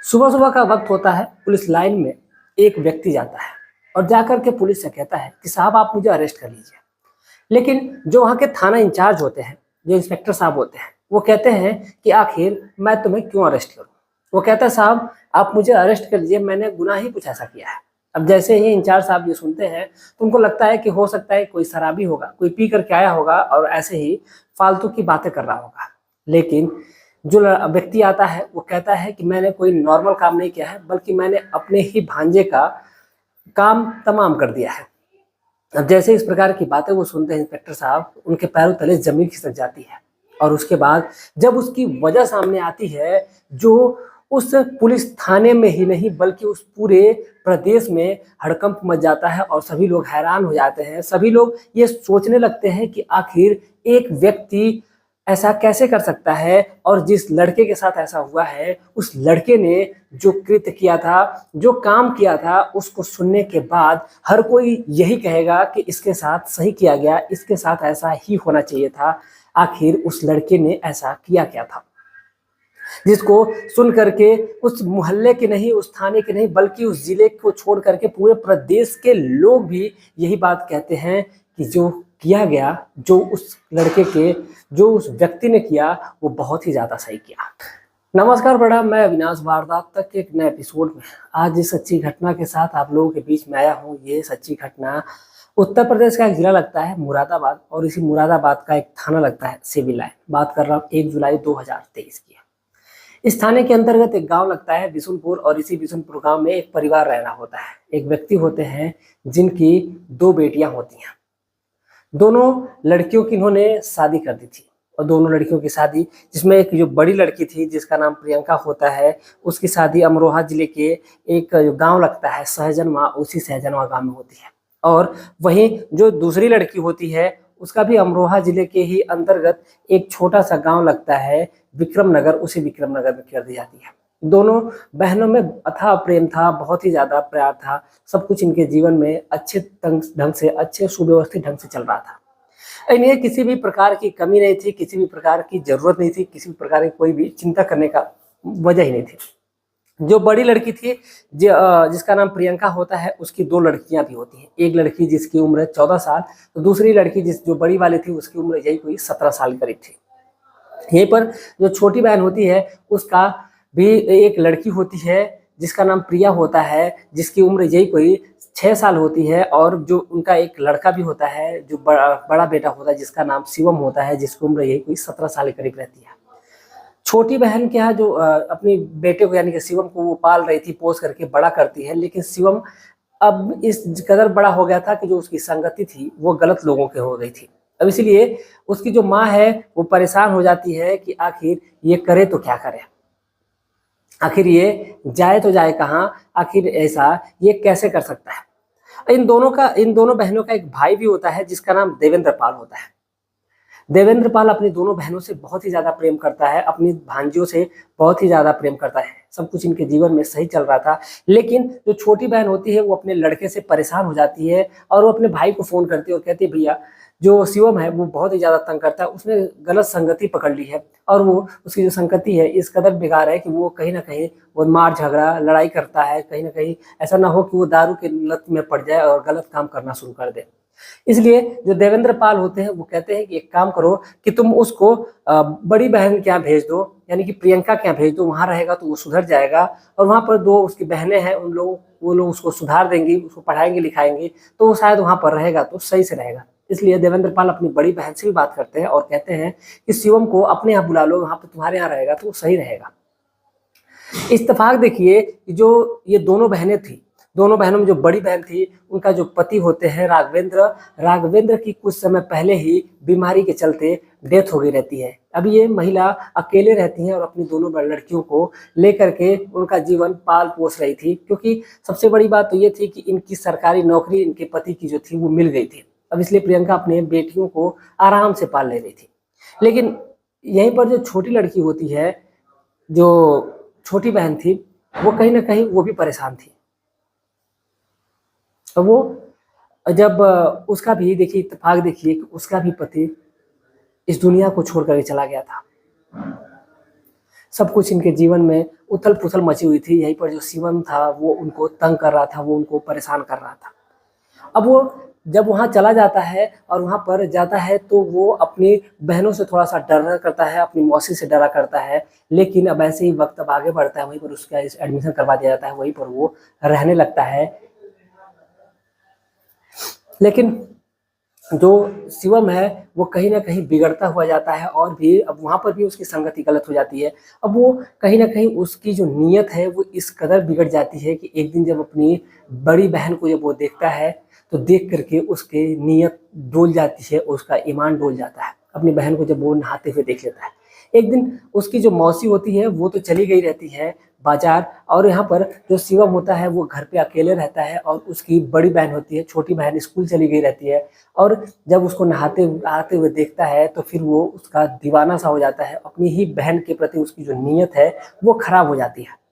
सुबह सुबह का वक्त होता है। पुलिस लाइन में एक व्यक्ति जाता है और जाकर के पुलिस से कहता है कि साहब आप मुझे अरेस्ट कर लीजिए। लेकिन जो वहाँ के थाना इंचार्ज होते हैं, जो इंस्पेक्टर साहब होते हैं, वो कहते हैं कि आखिर मैं तुम्हें क्यों अरेस्ट करूं। वो कहता है साहब आप मुझे अरेस्ट कर लीजिए, मैंने गुनाह ही कुछ ऐसा किया है। अब जैसे ही इंचार्ज साहब ये सुनते हैं तो उनको लगता है कि हो सकता है कोई शराबी होगा, कोई पी करके आया होगा और ऐसे ही फालतू की बातें कर रहा होगा। लेकिन जो व्यक्ति आता है वो कहता है कि मैंने कोई नॉर्मल काम नहीं किया है, बल्कि मैंने अपने ही भांजे का काम तमाम कर दिया है। अब जैसे इस प्रकार की बातें वो सुनते हैं इंस्पेक्टर साहब, उनके पैरों तले जमीन खिसक जाती है। और उसके बाद जब उसकी वजह सामने आती है, जो उस पुलिस थाने में ही नहीं बल्कि उस पूरे प्रदेश में हड़कंप मच जाता है और सभी लोग हैरान हो जाते हैं। सभी लोग ये सोचने लगते हैं कि आखिर एक व्यक्ति ऐसा कैसे कर सकता है, और जिस लड़के के साथ ऐसा हुआ है उस लड़के ने जो कृत्य किया था, जो काम किया था, उसको सुनने के बाद हर कोई यही कहेगा कि इसके साथ सही किया गया, इसके साथ ऐसा ही होना चाहिए था। आखिर उस लड़के ने ऐसा किया क्या था, जिसको सुन करके उस मोहल्ले के नहीं, उस थाने के नहीं, बल्कि उस जिले को छोड़ करके पूरे प्रदेश के लोग भी यही बात कहते हैं कि जो किया गया, जो उस लड़के के, जो उस व्यक्ति ने किया, वो बहुत ही ज्यादा सही किया। नमस्कार प्रणाम, मैं अविनाश वारदात तक के एक नए एपिसोड में आज इस सच्ची घटना के साथ आप लोगों के बीच में आया हूँ। ये सच्ची घटना उत्तर प्रदेश का एक जिला लगता है मुरादाबाद, और इसी मुरादाबाद का एक थाना लगता है सिविल लाइन। बात कर रहा हूँ 1 जुलाई 2023 की। इस थाने के अंतर्गत एक गांव लगता है बिशुनपुर, और इसी बिशुनपुर गांव में एक परिवार रहना होता है। एक व्यक्ति होते हैं जिनकी 2 बेटियां होती हैं। दोनों लड़कियों की इन्होंने शादी कर दी थी, और दोनों लड़कियों की शादी, जिसमें एक जो बड़ी लड़की थी जिसका नाम प्रियंका होता है, उसकी शादी अमरोहा जिले के एक जो गांव लगता है सहजनवा, उसी सहजनवा गांव में होती है। और वहीं जो दूसरी लड़की होती है उसका भी अमरोहा जिले के ही अंतर्गत एक छोटा सा गांव लगता है विक्रमनगर, उसी विक्रमनगर में कर दी जाती है। दोनों बहनों में अथाह प्रेम था, बहुत ही ज्यादा प्यार था। सब कुछ इनके जीवन में अच्छे ढंग से, अच्छे सुव्यवस्थित ढंग से चल रहा था। इन्हें किसी भी प्रकार की कमी नहीं थी, किसी भी प्रकार की जरूरत नहीं थी, किसी भी प्रकार की कोई भी चिंता करने का वजह ही नहीं थी। जो बड़ी लड़की थी जिसका नाम प्रियंका होता है, उसकी 2 लड़कियां भी होती हैं। एक लड़की जिसकी उम्र 14 साल, तो दूसरी लड़की जो बड़ी वाली थी उसकी उम्र यही कोई 17 साल के करीब थी। यहीं पर जो छोटी बहन होती है उसका भी एक लड़की होती है जिसका नाम प्रिया होता है, जिसकी उम्र यही कोई 6 साल होती है। और जो उनका एक लड़का भी होता है जो बड़ा बेटा होता है जिसका नाम शिवम होता है, जिसकी उम्र यही कोई 17 साल के करीब रहती है। छोटी बहन क्या है, जो अपनी बेटे को यानी कि शिवम को वो पाल रही थी, पोस करके बड़ा करती है। लेकिन शिवम अब इस कदर बड़ा हो गया था कि जो उसकी संगति थी वो गलत लोगों के हो गई थी। अब इसलिए उसकी जो माँ है वो परेशान हो जाती है कि आखिर ये करे तो क्या करे, आखिर ये जाए तो जाए कहाँ, आखिर ऐसा ये कैसे कर सकता है। इन दोनों बहनों का एक भाई भी होता है जिसका नाम देवेंद्र पाल होता है। देवेंद्र पाल अपनी दोनों बहनों से बहुत ही ज्यादा प्रेम करता है, अपनी भांजियों से बहुत ही ज्यादा प्रेम करता है। सब कुछ इनके जीवन में सही चल रहा था। लेकिन जो छोटी बहन होती है वो अपने लड़के से परेशान हो जाती है, और वो अपने भाई को फोन करती है और कहती है भैया जो शिवम है वो बहुत ही ज्यादा तंग करता है, उसने गलत संगति पकड़ ली है, और वो उसकी जो संगति है इस कदर बेकार है कि वो कहीं ना कहीं वो मार झगड़ा लड़ाई करता है। कहीं ना कहीं ऐसा ना हो कि वो दारू के लत में पड़ जाए और गलत काम करना शुरू कर दे। इसलिए जो देवेंद्र पाल होते हैं वो कहते हैं कि एक काम करो कि तुम उसको बड़ी बहन के यहाँ भेज दो, यानी कि प्रियंका के यहाँ भेज दो, वहां रहेगा तो वो सुधर जाएगा। और वहां पर 2 उसकी बहनें हैं, वो लोग उसको सुधार देंगी, उसको पढ़ाएंगे लिखाएंगे, तो वो शायद वहां पर रहेगा तो सही से रहेगा। इसलिए देवेंद्र पाल अपनी बड़ी बहन से भी बात करते हैं और कहते हैं कि शिवम को अपने यहाँ बुला लो, वहां पर तुम्हारे यहाँ रहेगा तो वो सही रहेगा। इत्तेफाक देखिए जो ये दोनों बहनें थी, दोनों बहनों में जो बड़ी बहन थी उनका जो पति होते हैं राघवेंद्र की कुछ समय पहले ही बीमारी के चलते डेथ हो गई रहती है। अब ये महिला अकेले रहती हैं और अपनी दोनों लड़कियों को लेकर के उनका जीवन पाल पोस रही थी, क्योंकि सबसे बड़ी बात तो ये थी कि इनकी सरकारी नौकरी इनके पति की जो थी वो मिल गई थी। अब इसलिए प्रियंका अपने बेटियों को आराम से पाल ले रही थी। लेकिन यहीं पर जो छोटी लड़की होती है, जो छोटी बहन थी, वो कहीं ना कहीं वो भी परेशान थी। तो वो जब उसका भी देखिए इत्तेफाक देखिए कि उसका भी पति इस दुनिया को छोड़ कर चला गया था। सब कुछ इनके जीवन में उथल पुथल मची हुई थी। यहीं पर जो शिवम था वो उनको तंग कर रहा था, वो उनको परेशान कर रहा था। अब वो जब वहाँ चला जाता है और वहाँ पर जाता है तो वो अपनी बहनों से थोड़ा-सा डरा करता है, अपनी मौसी से डरा करता है। लेकिन अब ऐसे ही वक़्त अब आगे बढ़ता है, वहीं पर उसका एडमिशन करवा दिया जाता है, वहीं पर वो रहने लगता है। लेकिन जो शिवम है वो कहीं न कहीं बिगड़ता हुआ जाता है और भी अब वहाँ पर भी उसकी संगति गलत हो जाती है। अब वो कहीं न कहीं उसकी जो नीयत है वो इस कदर बिगड़ जाती है कि एक दिन जब अपनी बड़ी बहन को जब वो देखता है, तो देख कर के उसकी नीयत डोल जाती है, उसका ईमान डोल जाता है। अपनी बहन को जब वो नहाते हुए देख लेता है। एक दिन उसकी जो मौसी होती है वो तो चली गई रहती है बाज़ार, और यहाँ पर जो शिवम होता है वो घर पे अकेले रहता है और उसकी बड़ी बहन होती है, छोटी बहन स्कूल चली गई रहती है। और जब उसको नहाते आते हुए देखता है तो फिर वो उसका दीवाना सा हो जाता है। अपनी ही बहन के प्रति उसकी जो नीयत है वो खराब हो जाती है।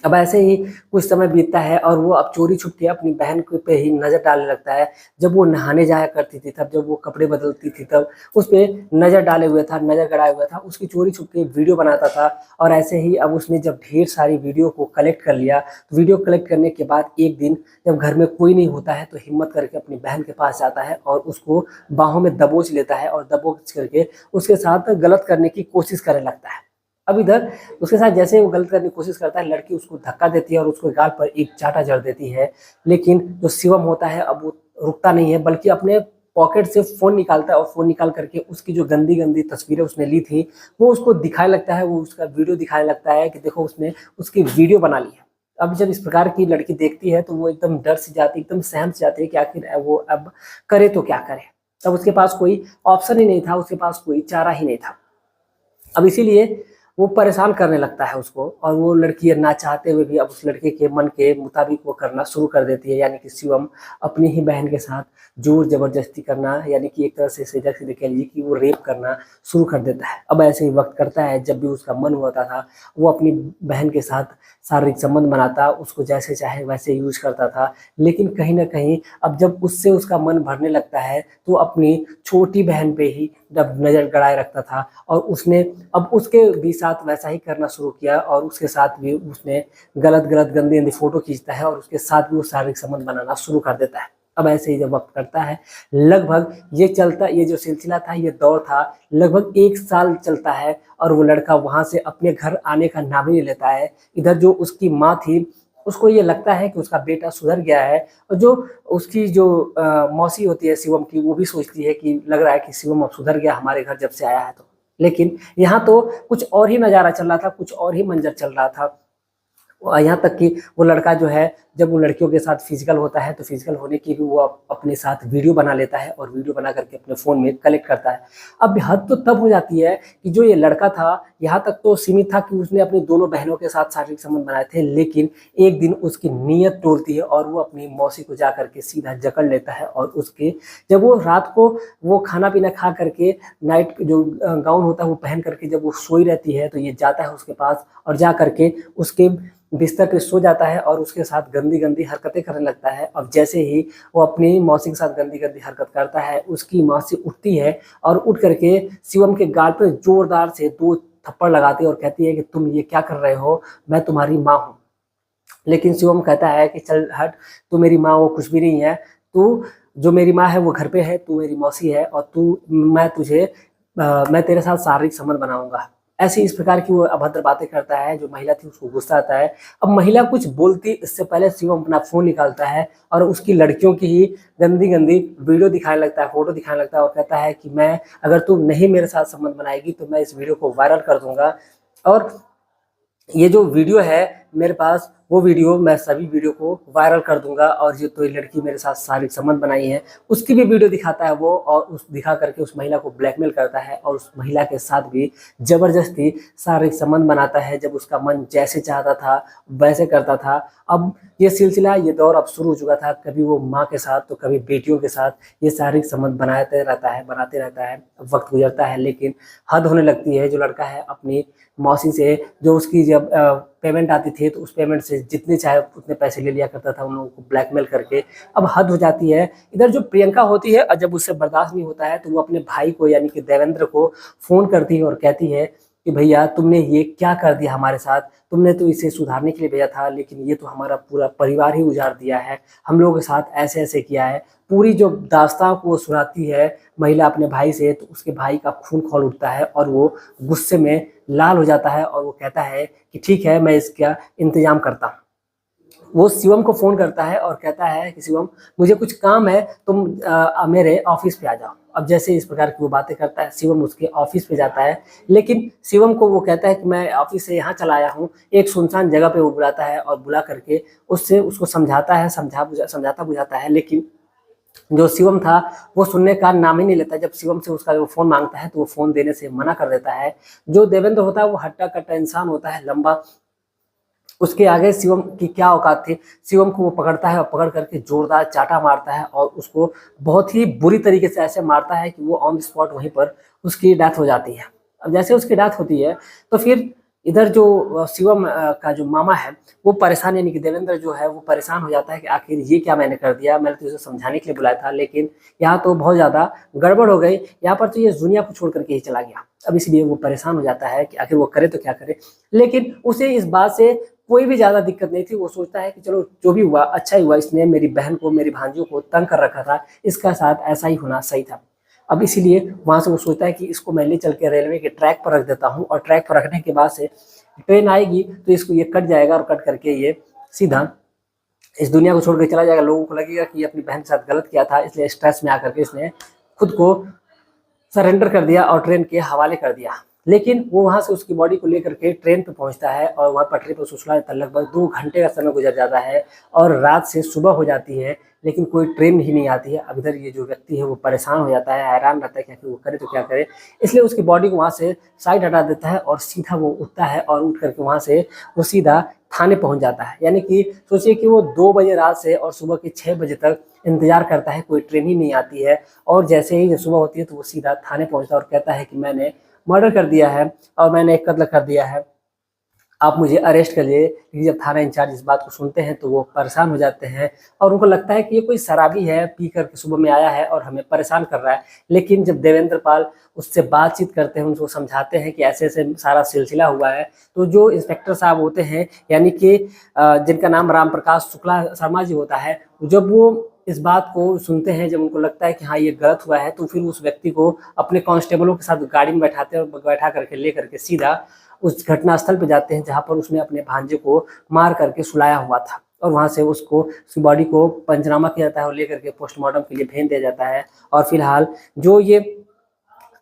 अब ऐसे ही कुछ समय बीतता है और वो अब चोरी छुप के अपनी बहन के पे ही नज़र डालने लगता है। जब वो नहाने जाया करती थी तब, जब वो कपड़े बदलती थी तब उस पे नज़र डाले हुए था, नज़र गड़ाए हुआ था, उसकी चोरी छुप के वीडियो बनाता था। और ऐसे ही अब उसने जब ढेर सारी वीडियो को कलेक्ट कर लिया, तो वीडियो कलेक्ट करने के बाद एक दिन जब घर में कोई नहीं होता है तो हिम्मत करके अपनी बहन के पास जाता है और उसको बाहों में दबोच लेता है और दबोच करके उसके साथ गलत करने की कोशिश करने लगता है। अब इधर उसके साथ जैसे वो गलत करने की कोशिश करता है, लड़की उसको धक्का देती है और उसको गाल पर एक चाटा जड़ देती है। लेकिन जो शिवम होता है अब वो रुकता नहीं है, बल्कि अपने पॉकेट से फ़ोन निकालता है और फ़ोन निकाल करके उसकी जो गंदी-गंदी तस्वीरें उसने ली थी, वो उसको दिखाने लगता है, वो उसका वीडियो दिखाने लगता है कि देखो उसने उसकी वीडियो बना ली है। अब जब इस प्रकार की लड़की देखती है तो वो एकदम डर से जाती है, एकदम सहम से जाती है कि आखिर वो अब करे तो क्या करे? तब उसके पास कोई ऑप्शन ही नहीं था, उसके पास कोई चारा ही नहीं था। अब इसीलिए वो परेशान करने लगता है उसको, और वो लड़की ना चाहते हुए भी अब उस लड़के के मन के मुताबिक वो करना शुरू कर देती है। यानी कि शिवम अपनी ही बहन के साथ जोर जबरदस्ती करना, यानी कि एक तरह से सीधा सीधे कह लीजिए कि वो रेप करना शुरू कर देता है। अब ऐसे ही वक्त करता है, जब भी उसका मन होता था वो अपनी बहन के साथ शारीरिक संबंध बनाता, उसको जैसे चाहे वैसे यूज करता था। लेकिन कहीं ना कहीं अब जब उससे उसका मन भरने लगता है तो अपनी छोटी बहन पे ही जब नज़र गड़ाए रखता था, और उसने अब उसके भी साथ वैसा ही करना शुरू किया और उसके साथ भी उसने गलत गलत गंदी गंदी फोटो खींचता है और उसके साथ भी वो शारीरिक संबंध बनाना शुरू कर देता है। अब ऐसे ही जब वक्त करता है, लगभग ये जो सिलसिला था, ये दौर था, लगभग 1 साल चलता है और वो लड़का वहां से अपने घर आने का नाम ही नहीं लेता है। इधर जो उसकी माँ थी उसको ये लगता है कि उसका बेटा सुधर गया है, और जो उसकी जो मौसी होती है शिवम की, वो भी सोचती है कि लग रहा है कि शिवम अब सुधर गया हमारे घर जब से आया है तो। लेकिन यहाँ तो कुछ और ही नज़ारा चल रहा था, कुछ और ही मंजर चल रहा था। यहाँ तक कि वो लड़का जो है जब उन लड़कियों के साथ फिजिकल होता है तो फिजिकल होने की भी वो अपने साथ वीडियो बना लेता है और वीडियो बना करके अपने फ़ोन में कलेक्ट करता है। अब हद तो तब हो जाती है कि जो ये लड़का था यहाँ तक तो सीमित था कि उसने अपनी दोनों बहनों के साथ शारीरिक संबंध बनाए थे, लेकिन एक दिन उसकी नीयत टूटती है और वो अपनी मौसी को जा करके सीधा जकड़ लेता है। और उसके जब वो रात को वो खाना पीना खा करके नाइट जो गाउन होता है वो पहन करके जब वो सोई रहती है, तो ये जाता है उसके पास और जा करके उसके बिस्तर पे सो जाता है और उसके साथ गंदी गंदी हरकतें करने लगता है। अब जैसे ही वो अपनी मौसी के साथ गंदी गंदी हरकत करता है, उसकी मौसी उठती है और उठ करके शिवम के गाल पे जोरदार से 2 थप्पड़ लगाती है और कहती है कि तुम ये क्या कर रहे हो, मैं तुम्हारी माँ हूँ। लेकिन शिवम कहता है कि चल हट, तू मेरी माँ वो कुछ भी नहीं है, तू जो मेरी माँ है वो घर पे है, तू मेरी मौसी है, और मैं तेरे साथ शारीरिक संबंध बनाऊंगा। ऐसी इस प्रकार की वो अभद्र बातें करता है। जो महिला थी उसको गुस्सा आता है। अब महिला कुछ बोलती इससे पहले शिवम अपना फोन निकालता है और उसकी लड़कियों की ही गंदी गंदी वीडियो दिखाने लगता है, फोटो दिखाने लगता है और कहता है कि मैं अगर तू नहीं मेरे साथ संबंध बनाएगी तो मैं इस वीडियो को वायरल कर दूंगा, और ये जो वीडियो है मेरे पास, वो वीडियो मैं सभी वीडियो को वायरल कर दूंगा, और जो तो ये लड़की मेरे साथ शारीरिक संबंध बनाई है उसकी भी वीडियो दिखाता है वो, और उस दिखा करके उस महिला को ब्लैकमेल करता है और उस महिला के साथ भी जबरदस्ती शारीरिक संबंध बनाता है। जब उसका मन जैसे चाहता था वैसे करता था। अब ये सिलसिला, ये दौर अब शुरू हो चुका था। कभी वो माँ के साथ तो कभी बेटियों के साथ ये शारीरिक संबंध बनाते रहता है। वक्त गुजरता है लेकिन हद होने लगती है। जो लड़का है अपनी मौसी से जो उसकी जब पेमेंट आती थी तो उस पेमेंट से जितने चाहे उतने पैसे ले लिया करता था उन लोगों को ब्लैकमेल करके। अब हद हो जाती है। इधर जो प्रियंका होती है, जब उससे बर्दाश्त नहीं होता है तो वो अपने भाई को यानी कि देवेंद्र को फ़ोन करती है और कहती है कि भैया तुमने ये क्या कर दिया हमारे साथ, तुमने तो इसे सुधारने के लिए भेजा था लेकिन ये तो हमारा पूरा परिवार ही उजाड़ दिया है, हम लोगों के साथ ऐसे ऐसे किया है। पूरी जो दास्तां को वो सुनाती है महिला अपने भाई से, तो उसके भाई का खून खौल उठता है और वो गुस्से में लाल हो जाता है और वो कहता है कि ठीक है मैं इसका इंतजाम करता हूँ। वो शिवम को फोन करता है और कहता है कि शिवम मुझे कुछ काम है, तुम मेरे ऑफिस पे आ जाओ। अब जैसे इस प्रकार की वो बातें करता है, शिवम उसके ऑफिस पे जाता है, लेकिन शिवम को वो कहता है कि मैं ऑफिस से यहाँ चला आया हूँ। एक सुनसान जगह पे वो बुलाता है और बुला करके उससे उसको समझाता है, समझाता बुझाता है, लेकिन जो शिवम था वो सुनने का नाम ही नहीं लेता। जब शिवम से उसका वो फोन मांगता है तो वो फोन देने से मना कर देता है। जो देवेंद्र होता है वो हट्टा कट्टा इंसान होता है, लंबा, उसके आगे शिवम की क्या औकात थी। शिवम को वो पकड़ता है और पकड़ करके जोरदार चाटा मारता है और उसको बहुत ही बुरी तरीके से ऐसे मारता है कि वो ऑन द स्पॉट वहीं पर उसकी डेथ हो जाती है। अब जैसे उसकी डेथ होती है तो फिर इधर जो शिवम का जो मामा है वो परेशान, यानी कि देवेंद्र जो है वो परेशान हो जाता है कि आखिर ये क्या मैंने कर दिया, मैंने तो इसे समझाने के लिए बुलाया था लेकिन यहाँ तो बहुत ज़्यादा गड़बड़ हो गई, यहाँ पर तो ये दुनिया को छोड़ करके ही चला गया। अब इसलिए वो परेशान हो जाता है कि आखिर वो करे तो क्या करे, लेकिन उसे इस बात से कोई भी ज्यादा दिक्कत नहीं थी। वो सोचता है कि चलो जो भी हुआ अच्छा ही हुआ, इसने मेरी बहन को, मेरी भांजियों को तंग कर रखा था, इसका साथ ऐसा ही होना सही था। अब इसीलिए वहां से वो सोचता है कि इसको मैं ले चल के रेलवे के ट्रैक पर रख देता हूँ और ट्रैक पर रखने के बाद से ट्रेन आएगी तो इसको ये कट जाएगा और कट करके ये सीधा इस दुनिया को छोड़ कर चला जाएगा। लोगों को लगेगा कि ये अपनी बहन के साथ गलत किया था, इसलिए स्ट्रेस में आकर के इसने खुद को सरेंडर कर दिया और ट्रेन के हवाले कर दिया। लेकिन वो वहां से उसकी बॉडी को लेकर के ट्रेन पे पहुंचता है और वहां पटरी पर सुसला जाता है। लगभग 2 घंटे का समय गुजर जाता है और रात से सुबह हो जाती है लेकिन कोई ट्रेन ही नहीं आती है। अब इधर ये जो व्यक्ति है वो परेशान हो जाता है, हैरान रहता है कि वो करे तो क्या करे, इसलिए उसकी बॉडी को वहां से साइड हटा देता है और सीधा वो उठता है और उठ करके वहां से वो सीधा थाने पहुंच जाता है। यानी कि सोचिए कि वो 2 बजे रात से और सुबह के 6 बजे तक इंतजार करता है, कोई ट्रेन ही नहीं आती है। और जैसे ही सुबह होती है तो वो सीधा थाने पहुंचता है और कहता है कि मैंने मर्डर कर दिया है और मैंने एक कत्ल कर दिया है, आप मुझे अरेस्ट कर लिए। क्योंकि जब थाना इंचार्ज इस बात को सुनते हैं तो वो परेशान हो जाते हैं और उनको लगता है कि ये कोई शराबी है, पी करके सुबह में आया है और हमें परेशान कर रहा है। लेकिन जब देवेंद्र पाल उससे बातचीत करते हैं, उनको समझाते हैं कि ऐसे ऐसे सारा सिलसिला हुआ है, तो जो इंस्पेक्टर साहब होते हैं यानी कि जिनका नाम राम प्रकाश शुक्ला शर्मा जी होता है, जब वो इस बात को सुनते हैं, जब उनको लगता है कि हाँ ये गलत हुआ है, तो फिर उस व्यक्ति को अपने कांस्टेबलों के साथ गाड़ी में बैठाते हैं और बैठा करके ले करके सीधा उस घटनास्थल पे जाते हैं जहां पर उसने अपने भांजे को मार करके सुलाया हुआ था। और वहां से उसकी बॉडी को पंचनामा किया जाता है और लेकर के पोस्टमार्टम के लिए भेज दिया जाता है। और फिलहाल जो ये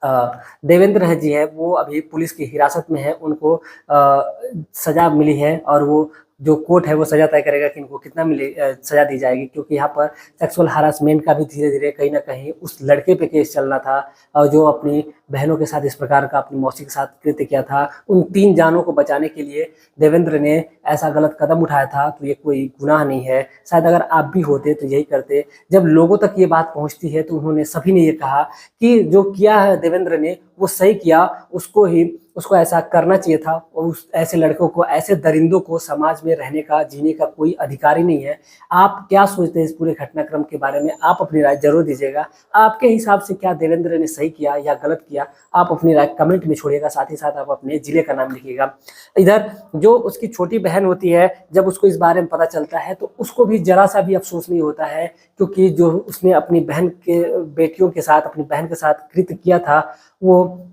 देवेंद्र जी है वो अभी पुलिस की हिरासत में है, उनको सजा मिली है और वो जो कोर्ट है वो सजा तय करेगा कि इनको कितना सजा दी जाएगी। क्योंकि यहाँ पर सेक्सुअल हरासमेंट का भी धीरे धीरे कहीं ना कहीं उस लड़के पे केस चलना था और जो अपनी बहनों के साथ इस प्रकार का अपनी मौसी के साथ कृत्य किया था। उन 3 जानों को बचाने के लिए देवेंद्र ने ऐसा गलत कदम उठाया था, तो ये कोई गुनाह नहीं है। शायद अगर आप भी होते तो यही करते। जब लोगों तक ये बात पहुंचती है तो उन्होंने सभी ने ये कहा कि जो किया है देवेंद्र ने वो सही किया, उसको ऐसा करना चाहिए था। और उस ऐसे लड़कों को, ऐसे दरिंदों को समाज में रहने का, जीने का कोई अधिकार ही नहीं है। आप क्या सोचते हैं इस पूरे घटनाक्रम के बारे में? आप अपनी राय जरूर दीजिएगा। आपके हिसाब से क्या देवेंद्र ने सही किया या गलत किया, आप अपनी राय कमेंट में छोड़िएगा। साथ ही साथ आप अपने जिले का नाम लिखिएगा। इधर जो उसकी छोटी बहन होती है, जब उसको इस बारे में पता चलता है तो उसको भी जरा सा भी अफसोस नहीं होता है, क्योंकि जो उसने अपनी बहन के बेटियों के साथ, अपनी बहन के साथ कृत्य किया था, वो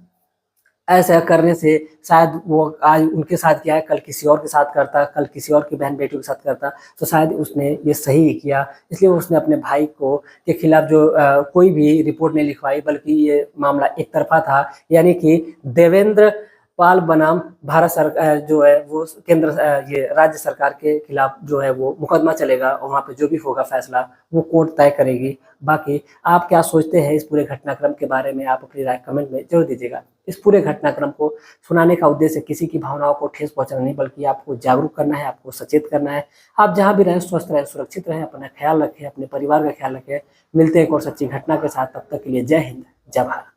ऐसा करने से शायद वो आज उनके साथ किया है, कल किसी और के साथ करता, कल किसी और की बहन बेटियों के साथ करता, तो शायद उसने ये सही किया। इसलिए उसने अपने भाई को के खिलाफ जो कोई भी रिपोर्ट नहीं लिखवाई, बल्कि ये मामला एक तरफा था। यानी कि देवेंद्र पाल बनाम भारत सरकार जो है वो केंद्र ये राज्य सरकार के खिलाफ जो है वो मुकदमा चलेगा और वहाँ पे जो भी होगा फैसला वो कोर्ट तय करेगी। बाकी आप क्या सोचते हैं इस पूरे घटनाक्रम के बारे में, आप अपनी राय कमेंट में जरूर दीजिएगा। इस पूरे घटनाक्रम को सुनाने का उद्देश्य किसी की भावनाओं को ठेस पहुंचाना नहीं, बल्कि आपको जागरूक करना है, आपको सचेत करना है। आप जहाँ भी रहें स्वस्थ रहें, सुरक्षित रहें, अपना ख्याल रखें, अपने परिवार का ख्याल रखें। मिलते हैं एक और सच्ची घटना के साथ, तब तक के लिए जय हिंद, जय भारत।